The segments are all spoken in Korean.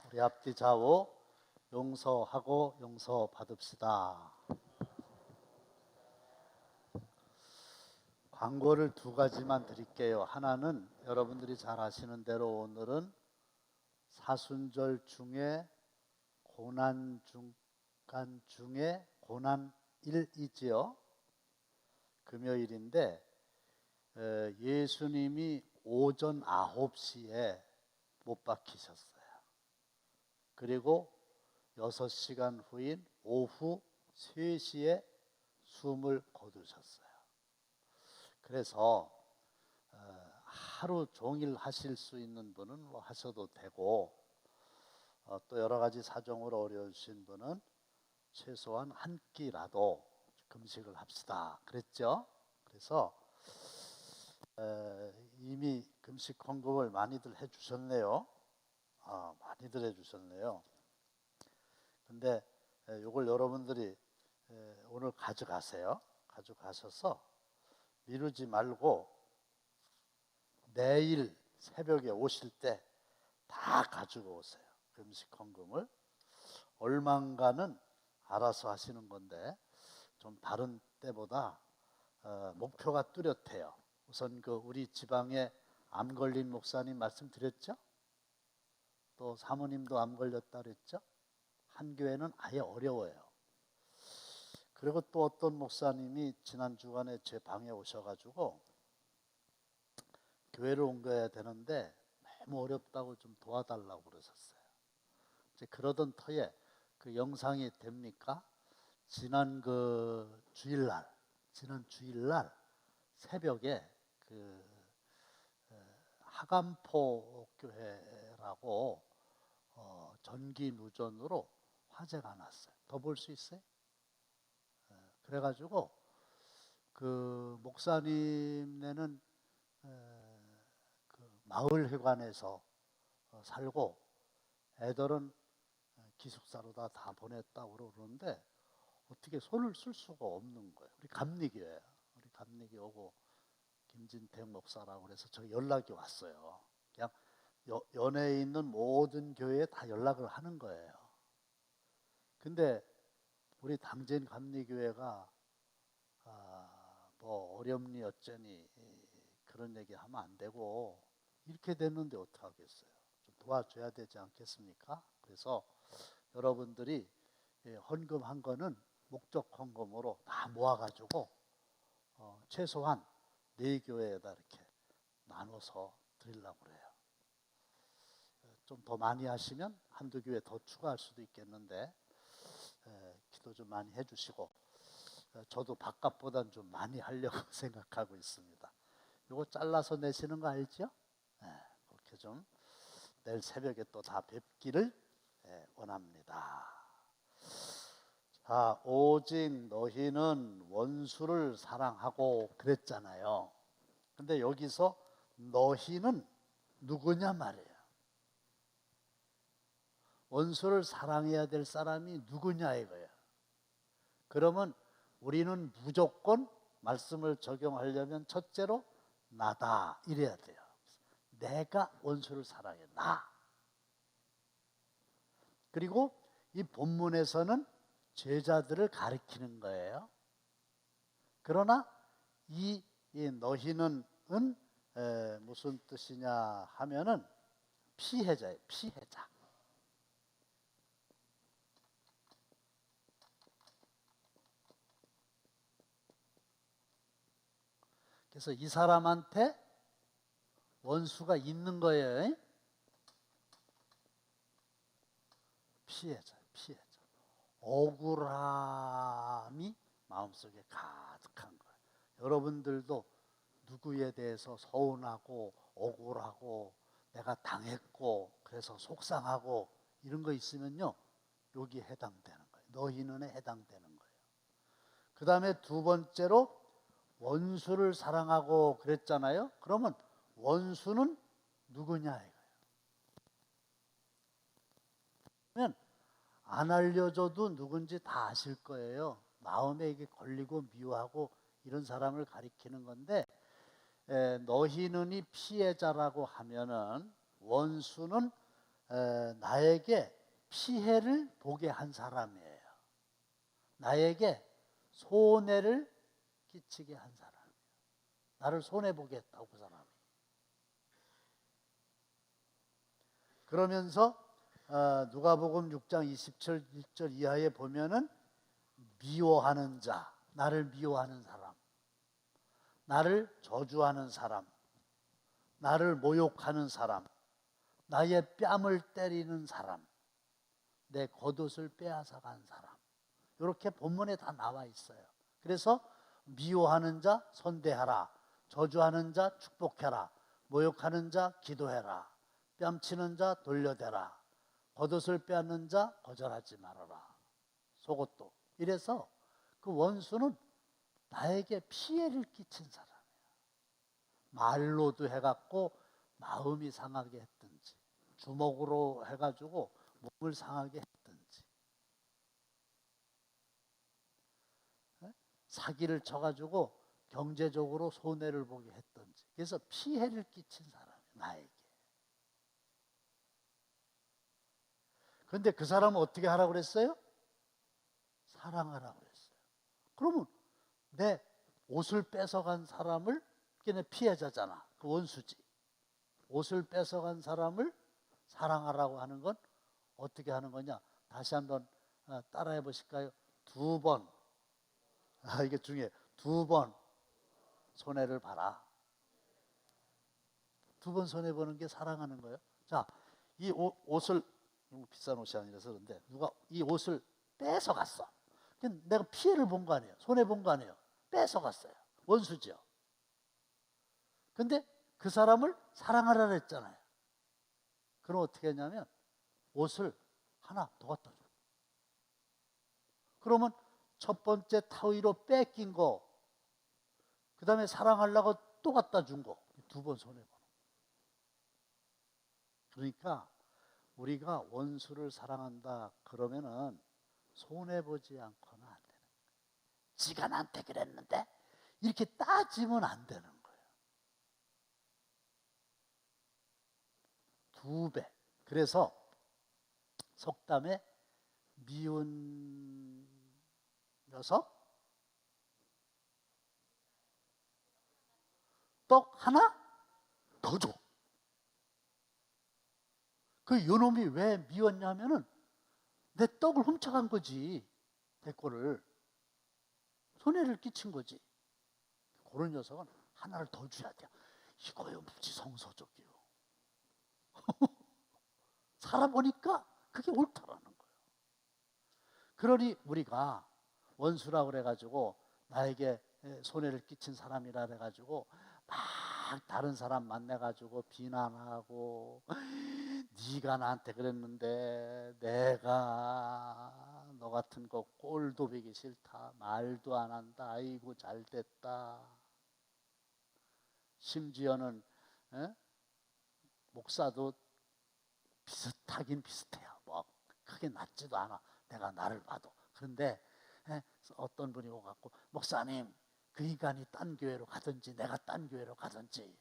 우리 앞뒤 좌우 용서하고 용서받읍시다. 광고를 두 가지만 드릴게요. 하나는 여러분들이 잘 아시는 대로 오늘은 사순절 중에 고난 중간 중에 고난일이지요. 금요일인데 예수님이 오전 9시에 못 박히셨어요. 그리고 6시간 후인 오후 3시에 숨을 거두셨어요. 그래서 하루 종일 하실 수 있는 분은 뭐 하셔도 되고 또 여러 가지 사정으로 어려우신 분은 최소한 한 끼라도 금식을 합시다 그랬죠. 그래서 이미 금식 헌금을 많이들 해주셨네요. 많이들 해주셨네요. 근데 이걸 여러분들이 오늘 가져가세요. 가져가셔서 미루지 말고 내일 새벽에 오실 때 다 가지고 오세요. 금식 헌금을. 얼만가는 알아서 하시는 건데 좀 다른 때보다 목표가 뚜렷해요. 우선 우리 지방에 암 걸린 목사님 말씀드렸죠? 또 사모님도 암 걸렸다 그랬죠? 한 교회는 아예 어려워요. 그리고 또 어떤 목사님이 지난 주간에 제 방에 오셔가지고 교회를 옮겨야 되는데 너무 어렵다고 좀 도와달라고 그러셨어요. 이제 그러던 터에 그 영상이 됩니까? 지난 주일날 새벽에 하간포 교회라고 전기 누전으로 화재가 났어요. 더 볼 수 있어요? 그래가지고 그 목사님네는 마을 회관에서 살고 애들은 기숙사로 다 보냈다고 그러는데 어떻게 손을 쓸 수가 없는 거예요. 우리 감리교 오고 김진택 목사라고 그래서 저 연락이 왔어요. 그냥 연해에 있는 모든 교회에 다 연락을 하는 거예요. 근데 우리 당진 감리교회가 뭐 어렵니 어쩌니 그런 얘기 하면 안 되고 이렇게 됐는데 어떡하겠어요. 좀 도와줘야 되지 않겠습니까? 그래서 여러분들이 헌금한 거는 목적 헌금으로 다 모아가지고 최소한 4교회에다 이렇게 나눠서 드리려고 그래요. 좀 더 많이 하시면 한두 교회 더 추가할 수도 있겠는데 기도 좀 많이 해주시고 저도 바깥보단 좀 많이 하려고 생각하고 있습니다. 이거 잘라서 내시는 거 알죠? 그렇게 좀 내일 새벽에 또 다 뵙기를 원합니다. 자, 오직 너희는 원수를 사랑하고 그랬잖아요. 근데 여기서 너희는 누구냐 말이에요. 원수를 사랑해야 될 사람이 누구냐 이거예요. 그러면 우리는 무조건 말씀을 적용하려면 첫째로 나다 이래야 돼요. 내가 원수를 사랑해, 나. 그리고 이 본문에서는 제자들을 가리키는 거예요. 그러나 이 너희는 무슨 뜻이냐 하면은 피해자예요. 피해자. 그래서 이 사람한테 원수가 있는 거예요. 피해자. 억울함이 마음속에 가득한 거예요. 여러분들도 누구에 대해서 서운하고 억울하고 내가 당했고 그래서 속상하고 이런 거 있으면요. 여기에 해당되는 거예요. 너희는에 해당되는 거예요. 그 다음에 두 번째로 원수를 사랑하고 그랬잖아요. 그러면 원수는 누구냐 이거예요. 그러면 안 알려줘도 누군지 다 아실 거예요. 마음에 이게 걸리고 미워하고 이런 사람을 가리키는 건데 너희는이 피해자라고 하면은 원수는 나에게 피해를 보게 한 사람이에요. 나에게 손해를 끼치게 한 사람이에요. 나를 손해보게 했다고 그 사람이. 그러면서 누가복음 6장 27절 이하에 보면은 미워하는 자, 나를 미워하는 사람, 나를 저주하는 사람, 나를 모욕하는 사람, 나의 뺨을 때리는 사람, 내 겉옷을 빼앗아간 사람, 이렇게 본문에 다 나와 있어요. 그래서 미워하는 자 선대하라, 저주하는 자 축복해라, 모욕하는 자 기도해라, 뺨치는 자 돌려대라, 겉옷을 빼앗는 자 거절하지 말아라, 속옷도. 이래서 그 원수는 나에게 피해를 끼친 사람이에요. 말로도 해갖고 마음이 상하게 했든지, 주먹으로 해가지고 몸을 상하게 했든지, 사기를 쳐가지고 경제적으로 손해를 보게 했든지, 그래서 피해를 끼친 사람이에요, 나에게. 그런데 그 사람은 어떻게 하라고 그랬어요? 사랑하라고 그랬어요. 그러면 내 옷을 뺏어간 사람을, 걔네 피해자잖아, 그 원수지. 옷을 뺏어간 사람을 사랑하라고 하는 건 어떻게 하는 거냐? 다시 한번 따라해 보실까요? 두 번, 이게 중요해요. 두 번 손해를 봐라. 두 번 손해보는 게 사랑하는 거예요. 자, 이 옷을, 비싼 옷이 아니라서 그런데 누가 이 옷을 뺏어갔어. 내가 피해를 본 거 아니에요. 손해본 거 아니에요. 뺏어갔어요. 원수죠. 근데 그 사람을 사랑하라 그랬잖아요. 그럼 어떻게 했냐면 옷을 하나 더 갖다 줘. 그러면 첫 번째 타위로 뺏긴 거, 그 다음에 사랑하려고 또 갖다 준 거, 두 번 손해보는 거. 그러니까 우리가 원수를 사랑한다 그러면은 손해보지 않고는 안 되는 거예요. 지가 나한테 그랬는데 이렇게 따지면 안 되는 거예요. 두 배. 그래서 속담에 미운 녀석 떡 하나 더 줘. 그 요놈이 왜 미웠냐면은 내 떡을 훔쳐간 거지. 내 거를 손해를 끼친 거지. 그런 녀석은 하나를 더 줘야 돼. 이거요 무지성서적이요. 살아보니까 그게 옳다라는 거예요. 그러니 우리가 원수라고 그래가지고 나에게 손해를 끼친 사람이라 그래가지고 막 다른 사람 만나가지고 비난하고 네가 나한테 그랬는데 내가 너 같은 거 꼴도 보기 싫다, 말도 안 한다, 아이고 잘됐다. 심지어는 목사도 비슷하긴 비슷해요. 뭐 크게 낫지도 않아, 내가 나를 봐도. 그런데 어떤 분이 오갖고 목사님 그 인간이 딴 교회로 가든지 내가 딴 교회로 가든지,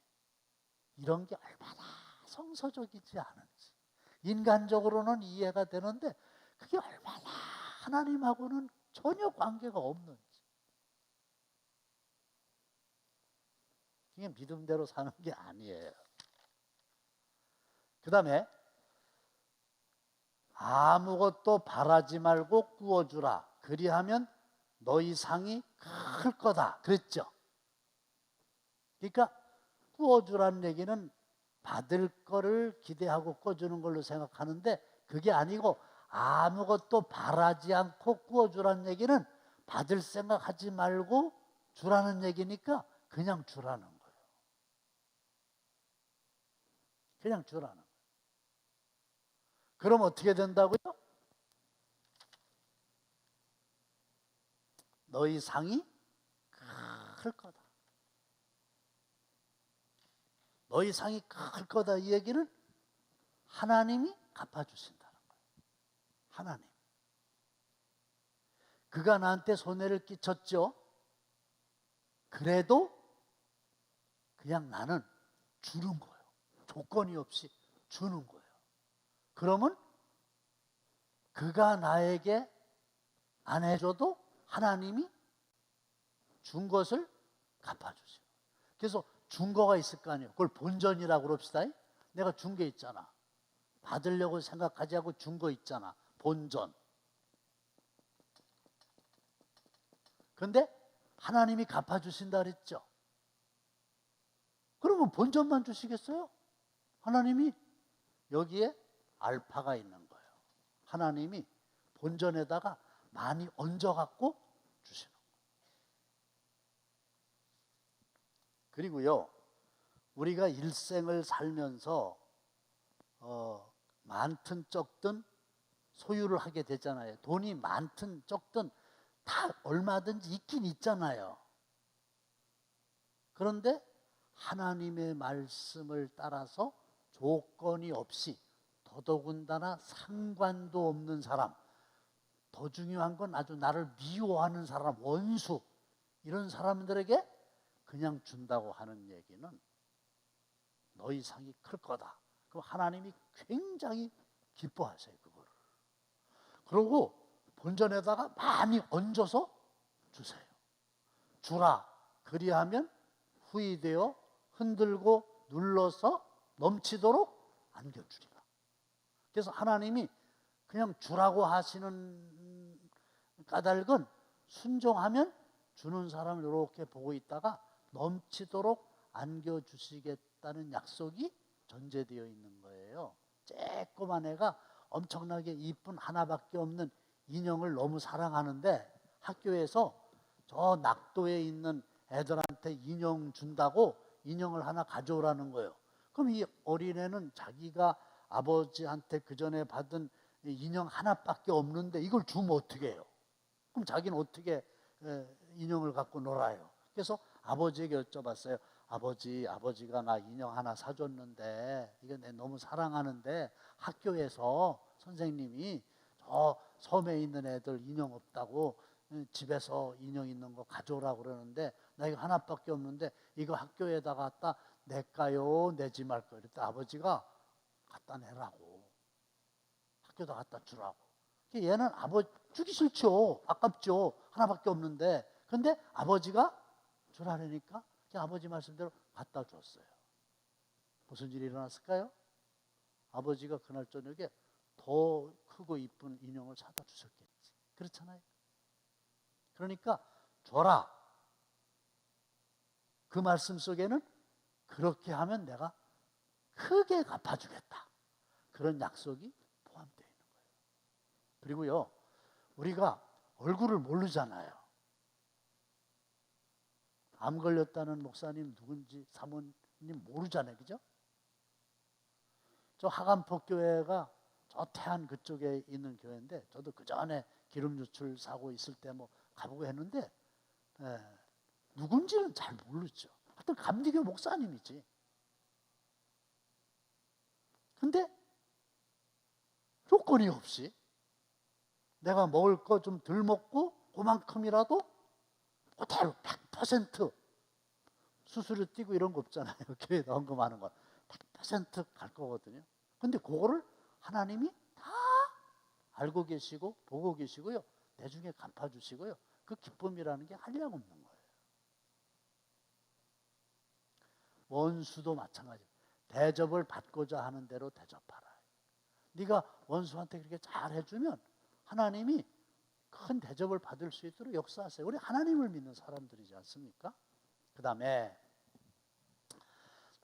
이런 게 얼마나 성서적이지 않은지, 인간적으로는 이해가 되는데 그게 얼마나 하나님하고는 전혀 관계가 없는지, 이게 믿음대로 사는 게 아니에요. 그 다음에 아무것도 바라지 말고 꾸어주라. 그리하면 너희 상이 클 거다. 그랬죠. 그러니까 꾸어주라는 얘기는 받을 거를 기대하고 꿔주는 걸로 생각하는데 그게 아니고, 아무것도 바라지 않고 꾸어주라는 얘기는 받을 생각하지 말고 주라는 얘기니까 그냥 주라는 거예요. 그냥 주라는 거예요. 그럼 어떻게 된다고요? 너희 상이 클 거다. 너희 상이 클 거다, 이 얘기는 하나님이 갚아주신다는 거예요. 하나님. 그가 나한테 손해를 끼쳤죠. 그래도 그냥 나는 주는 거예요. 조건이 없이 주는 거예요. 그러면 그가 나에게 안 해줘도 하나님이 준 것을 갚아주세요. 그래서 준 거가 있을 거 아니에요. 그걸 본전이라고 그럽시다. 내가 준 게 있잖아. 받으려고 생각하지 않고 준 거 있잖아. 본전. 그런데 하나님이 갚아주신다 그랬죠. 그러면 본전만 주시겠어요? 하나님이 여기에 알파가 있는 거예요. 하나님이 본전에다가 많이 얹어갖고 주시는 거예요. 그리고요, 우리가 일생을 살면서 많든 적든 소유를 하게 되잖아요. 돈이 많든 적든 다 얼마든지 있긴 있잖아요. 그런데 하나님의 말씀을 따라서 조건이 없이 더더군다나 상관도 없는 사람, 더 중요한 건 아주 나를 미워하는 사람, 원수, 이런 사람들에게 그냥 준다고 하는 얘기는 너희 상이 클 거다. 그럼 하나님이 굉장히 기뻐하세요, 그거를. 그리고 본전에다가 많이 얹어서 주세요. 주라. 그리하면 후이되어 흔들고 눌러서 넘치도록 안겨주리라. 그래서 하나님이 그냥 주라고 하시는 까닭은 순종하면 주는 사람을 이렇게 보고 있다가 넘치도록 안겨주시겠다는 약속이 전제되어 있는 거예요. 쬐꼬만 애가 엄청나게 이쁜 하나밖에 없는 인형을 너무 사랑하는데 학교에서 저 낙도에 있는 애들한테 인형 준다고 인형을 하나 가져오라는 거예요. 그럼 이 어린애는 자기가 아버지한테 그 전에 받은 인형 하나밖에 없는데 이걸 주면 어떻게 해요? 그럼 자기는 어떻게 인형을 갖고 놀아요? 그래서 아버지에게 여쭤봤어요. 아버지가 나 인형 하나 사줬는데 이거 내 너무 사랑하는데 학교에서 선생님이 저 섬에 있는 애들 인형 없다고 집에서 인형 있는 거 가져오라고 그러는데 나 이거 하나밖에 없는데 이거 학교에다 갖다 낼까요? 내지 말까요? 그랬더니 아버지가 갖다 내라고. 학교에다 갖다 주라고. 얘는 아버지 주기 싫죠. 아깝죠. 하나밖에 없는데. 근데 아버지가 주라니까 아버지 말씀대로 갖다 줬어요. 무슨 일이 일어났을까요? 아버지가 그날 저녁에 더 크고 이쁜 인형을 사다 주셨겠지. 그렇잖아요. 그러니까 줘라. 그 말씀 속에는 그렇게 하면 내가 크게 갚아주겠다. 그런 약속이 포함되어 있는 거예요. 그리고요, 우리가 얼굴을 모르잖아요. 암 걸렸다는 목사님 누군지 사모님 모르잖아요. 그죠? 저 하간폭 교회가 저 태안 그쪽에 있는 교회인데 저도 그 전에 기름 유출 사고 있을 때 뭐 가보고 했는데 누군지는 잘 모르죠. 하여튼 감리교 목사님이지. 근데 조건이 없이 내가 먹을 거 좀 덜 먹고 그만큼이라도 그대로 100% 수수료 띄고 이런 거 없잖아요. 교회에 헌금하는 건 100%갈 거거든요. 근데 그거를 하나님이 다 알고 계시고 보고 계시고요. 나중에 갚아주시고요. 그 기쁨이라는 게 한량 없는 거예요. 원수도 마찬가지. 대접을 받고자 하는 대로 대접하라. 네가 원수한테 그렇게 잘 해주면 하나님이 큰 대접을 받을 수 있도록 역사하세요. 우리 하나님을 믿는 사람들이지 않습니까? 그 다음에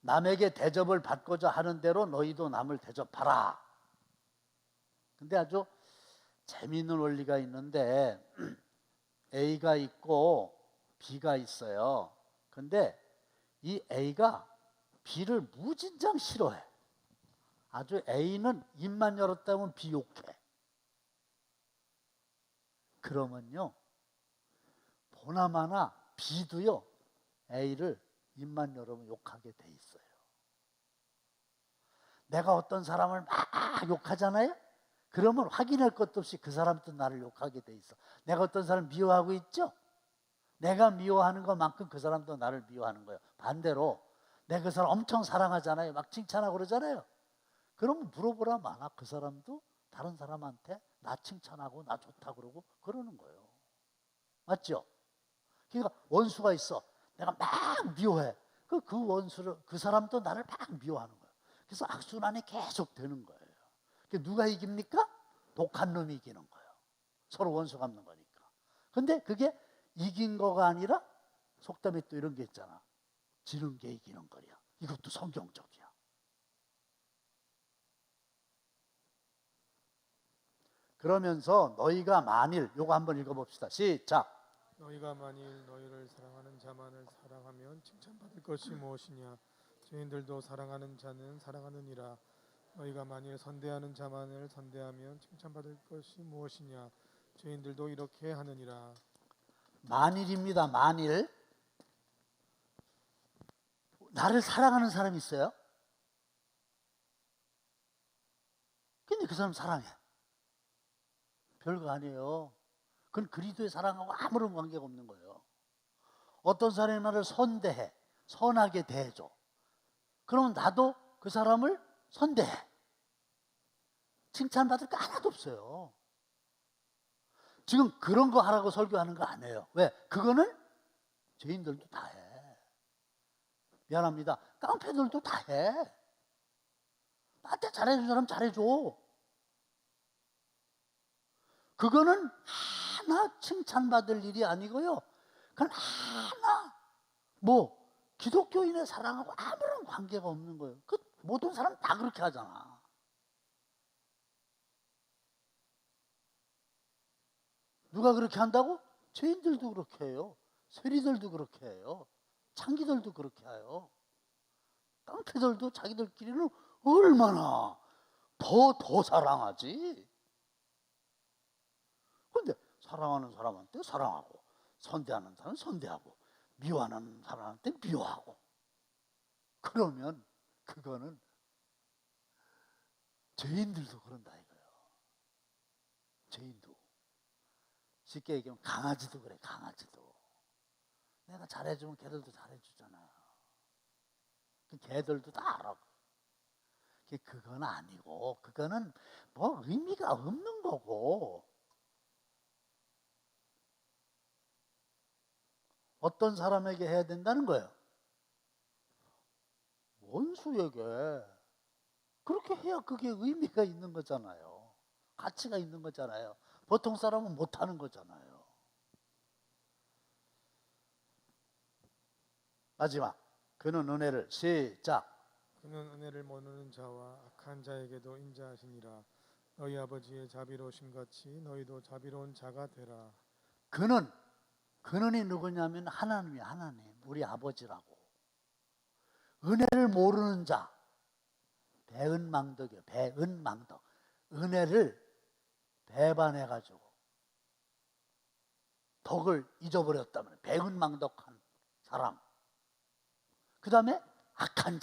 남에게 대접을 받고자 하는 대로 너희도 남을 대접하라. 근데 아주 재미있는 원리가 있는데 A가 있고 B가 있어요. 근데 이 A가 B를 무진장 싫어해. 아주 A는 입만 열었다면 B 욕해. 그러면요, 보나마나 B도요, A를 입만 열으면 욕하게 돼 있어요. 내가 어떤 사람을 막 욕하잖아요? 그러면 확인할 것도 없이 그 사람도 나를 욕하게 돼 있어. 내가 어떤 사람을 미워하고 있죠? 내가 미워하는 것만큼 그 사람도 나를 미워하는 거예요. 반대로 내가 그 사람 엄청 사랑하잖아요. 막 칭찬하고 그러잖아요. 그러면 물어보라 마나 그 사람도 다른 사람한테 나 칭찬하고 나 좋다 그러고 그러는 거예요. 맞죠? 그러니까 원수가 있어. 내가 막 미워해. 그 원수를, 그 사람도 나를 막 미워하는 거예요. 그래서 악순환이 계속 되는 거예요. 누가 이깁니까? 독한 놈이 이기는 거예요. 서로 원수 갚는 거니까. 근데 그게 이긴 거가 아니라 속담에 또 이런 게 있잖아. 지는 게 이기는 거야. 이것도 성경적이야. 그러면서 너희가 만일, 요거 한번 읽어봅시다. 시작. 너희가 만일 너희를 사랑하는 자만을 사랑하면 칭찬받을 것이 무엇이냐? 죄인들도 사랑하는 자는 사랑하느니라. 너희가 만일 선대하는 자만을 선대하면 칭찬받을 것이 무엇이냐? 죄인들도 이렇게 하느니라. 만일입니다. 만일. 나를 사랑하는 사람이 있어요? 근데 그 사람 사랑해. 별거 아니에요. 그건 그리스도의 사랑하고 아무런 관계가 없는 거예요. 어떤 사람이 나를 선대해. 선하게 대해줘. 그러면 나도 그 사람을 선대해. 칭찬받을 거 하나도 없어요. 지금 그런 거 하라고 설교하는 거 아니에요. 왜? 그거는 죄인들도 다 해. 미안합니다. 깡패들도 다 해. 나한테 잘해준 사람 잘해줘. 그거는 하나 칭찬받을 일이 아니고요. 그건 하나 기독교인의 사랑하고 아무런 관계가 없는 거예요. 그 모든 사람 다 그렇게 하잖아. 누가 그렇게 한다고? 죄인들도 그렇게 해요. 세리들도 그렇게 해요. 창기들도 그렇게 해요. 깡패들도 자기들끼리는 얼마나 더 사랑하지. 근데 사랑하는 사람한테 사랑하고, 선대하는 사람은 선대하고, 미워하는 사람한테 미워하고. 그러면 그거는 죄인들도 그런다 이거예요. 죄인도. 쉽게 얘기하면 강아지도 그래. 강아지도 내가 잘해주면 걔들도 잘해주잖아요. 걔들도 다 알아. 그건 아니고, 그거는 의미가 없는 거고. 어떤 사람에게 해야 된다는 거예요? 원수에게. 그렇게 해야 그게 의미가 있는 거잖아요. 가치가 있는 거잖아요. 보통 사람은 못하는 거잖아요. 마지막. 그는 은혜를, 시작. 그는 은혜를 모르는 자와 악한 자에게도 인자하시니라. 너희 아버지의 자비로우심 같이 너희도 자비로운 자가 되라. 그는이 누구냐면 하나님이야. 하나님. 우리 아버지라고. 은혜를 모르는 자. 배은망덕이요. 배은망덕. 은혜를 배반해가지고 덕을 잊어버렸다면 배은망덕한 사람. 그 다음에 악한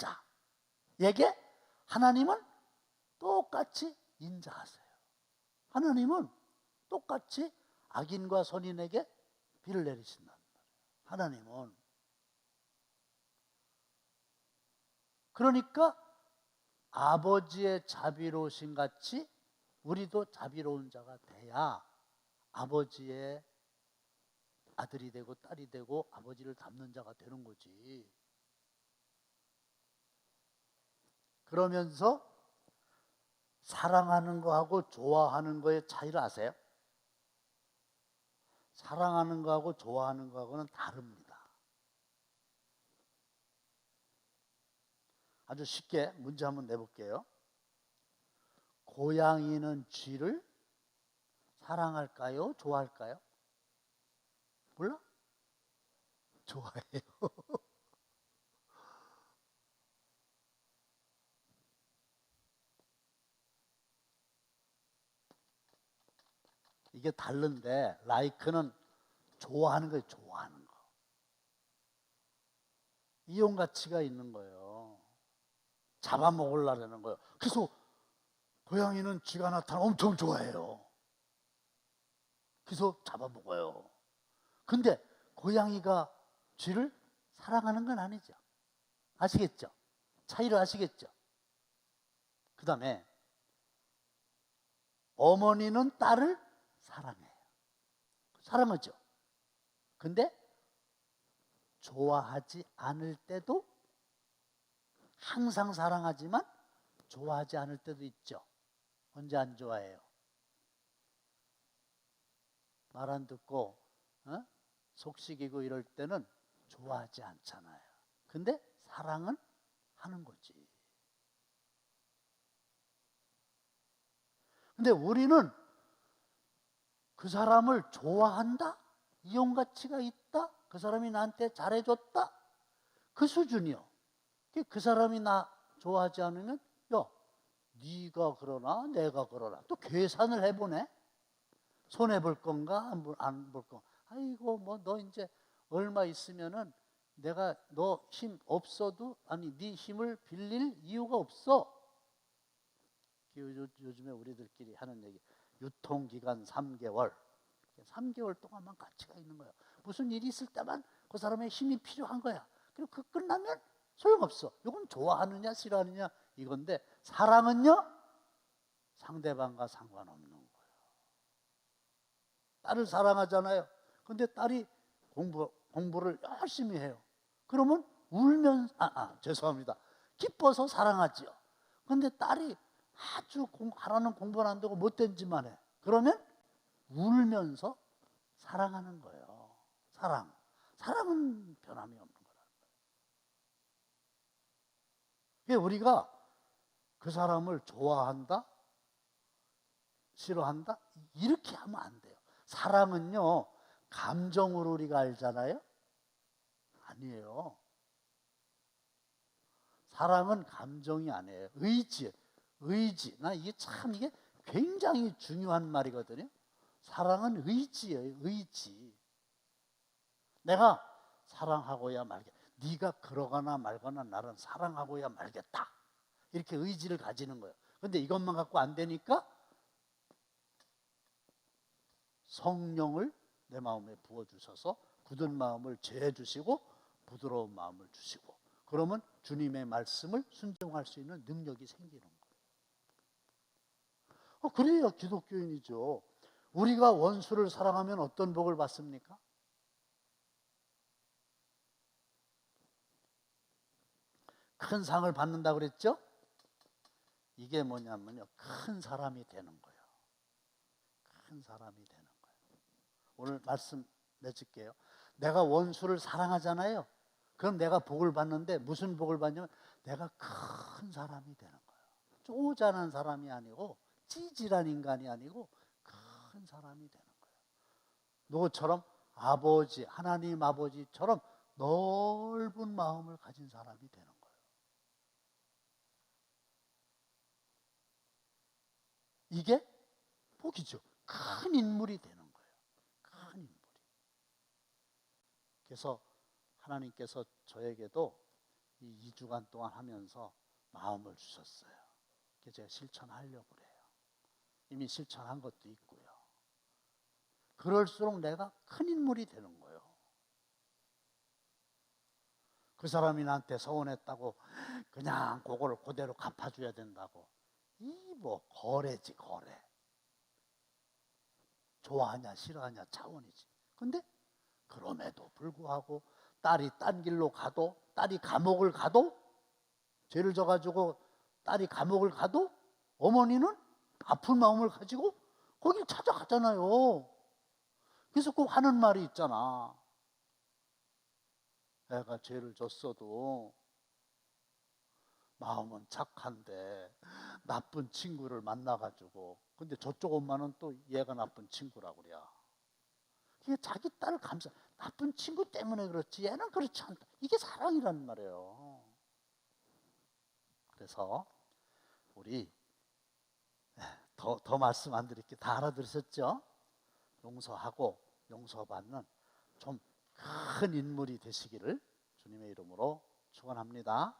자에게 하나님은 똑같이 인자하세요. 하나님은 똑같이 악인과 선인에게 비를 내리신단 말이에요. 하나님은. 그러니까 아버지의 자비로우신 같이 우리도 자비로운 자가 돼야 아버지의 아들이 되고 딸이 되고 아버지를 닮는 자가 되는 거지. 그러면서 사랑하는 거하고 좋아하는 거의 차이를 아세요? 사랑하는 거하고 좋아하는 거하고는 다릅니다. 아주 쉽게 문제 한번 내볼게요. 고양이는 쥐를 사랑할까요? 좋아할까요? 몰라? 좋아해요. 이게 다른데 라이크는 좋아하는 거예요. 좋아하는 거. 이용 가치가 있는 거예요. 잡아먹으려는 거예요. 그래서 고양이는 쥐가 나타나면 엄청 좋아해요. 그래서 잡아먹어요. 근데 고양이가 쥐를 사랑하는 건 아니죠. 아시겠죠? 차이를 아시겠죠? 그 다음에 어머니는 딸을 사랑해요. 사랑하죠. 근데 좋아하지 않을 때도, 항상 사랑하지만 좋아하지 않을 때도 있죠. 언제 안 좋아해요? 말 안 듣고 속식이고 이럴 때는 좋아하지 않잖아요. 근데 사랑은 하는 거지. 근데 우리는 그 사람을 좋아한다? 이용 가치가 있다? 그 사람이 나한테 잘해줬다? 그 수준이요. 그 사람이 나 좋아하지 않으면 야, 네가 그러나 내가 그러나 또 계산을 해보네. 손해볼 건가 안 볼 건가. 아이고 뭐 너 이제 얼마 있으면은 내가 너 힘 없어도, 아니 네 힘을 빌릴 이유가 없어. 요즘에 우리들끼리 하는 얘기, 유통기간 3개월 3개월 동안만 가치가 있는 거야. 무슨 일이 있을 때만 그 사람의 힘이 필요한 거야. 그리고 그 끝나면 소용없어. 이건 좋아하느냐 싫어하느냐 이건데, 사랑은요 상대방과 상관없는 거예요. 딸을 사랑하잖아요. 근데 딸이 공부를 열심히 해요. 그러면 울면서 죄송합니다. 기뻐서 사랑하지요. 근데 딸이 아주 하라는 공부는 안 되고 못된 짓만 해. 그러면 울면서 사랑하는 거예요. 사랑은 변함이 없는 거라는 거예요. 우리가 그 사람을 좋아한다, 싫어한다 이렇게 하면 안 돼요. 사랑은요 감정으로 우리가 알잖아요. 아니에요. 사랑은 감정이 아니에요. 의지. 나 이게 굉장히 중요한 말이거든요. 사랑은 의지예요. 의지. 내가 사랑하고야 말겠다. 네가 그러거나 말거나 나는 사랑하고야 말겠다. 이렇게 의지를 가지는 거예요. 근데 이것만 갖고 안 되니까 성령을 내 마음에 부어주셔서 굳은 마음을 제해주시고 부드러운 마음을 주시고, 그러면 주님의 말씀을 순종할 수 있는 능력이 생기는 거예요. 그래야 기독교인이죠. 우리가 원수를 사랑하면 어떤 복을 받습니까? 큰 상을 받는다고 그랬죠? 이게 뭐냐면요, 큰 사람이 되는 거예요. 큰 사람이 되는 거예요. 오늘 말씀 맺을게요. 내가 원수를 사랑하잖아요. 그럼 내가 복을 받는데 무슨 복을 받냐면 내가 큰 사람이 되는 거예요. 쪼잔한 사람이 아니고 찌질한 인간이 아니고 큰 사람이 되는 거예요. 누구처럼? 아버지, 하나님 아버지처럼 넓은 마음을 가진 사람이 되는 거예요. 이게 복이죠. 큰 인물이 되는 거예요. 큰 인물이. 그래서 하나님께서 저에게도 이 2주간 동안 하면서 마음을 주셨어요. 그래서 제가 실천하려고 그래요. 이미 실천한 것도 있고요. 그럴수록 내가 큰 인물이 되는 거예요. 그 사람이 나한테 서운했다고 그냥 그거를 그대로 갚아줘야 된다고. 이 뭐 거래지, 거래. 좋아하냐 싫어하냐 차원이지. 근데 그럼에도 불구하고 딸이 딴 길로 가도, 딸이 감옥을 가도, 죄를 져가지고 딸이 감옥을 가도 어머니는 아픈 마음을 가지고 거길 찾아가잖아요. 그래서 꼭 하는 말이 있잖아. 애가 죄를 졌어도 마음은 착한데 나쁜 친구를 만나가지고, 근데 저쪽 엄마는 또 얘가 나쁜 친구라고 그래. 이게 자기 딸을 나쁜 친구 때문에 그렇지 얘는 그렇지 않다. 이게 사랑이란 말이에요. 그래서 우리 더 말씀 안 드릴게요. 다 알아들으셨죠? 용서하고 용서받는 좀 큰 인물이 되시기를 주님의 이름으로 축원합니다.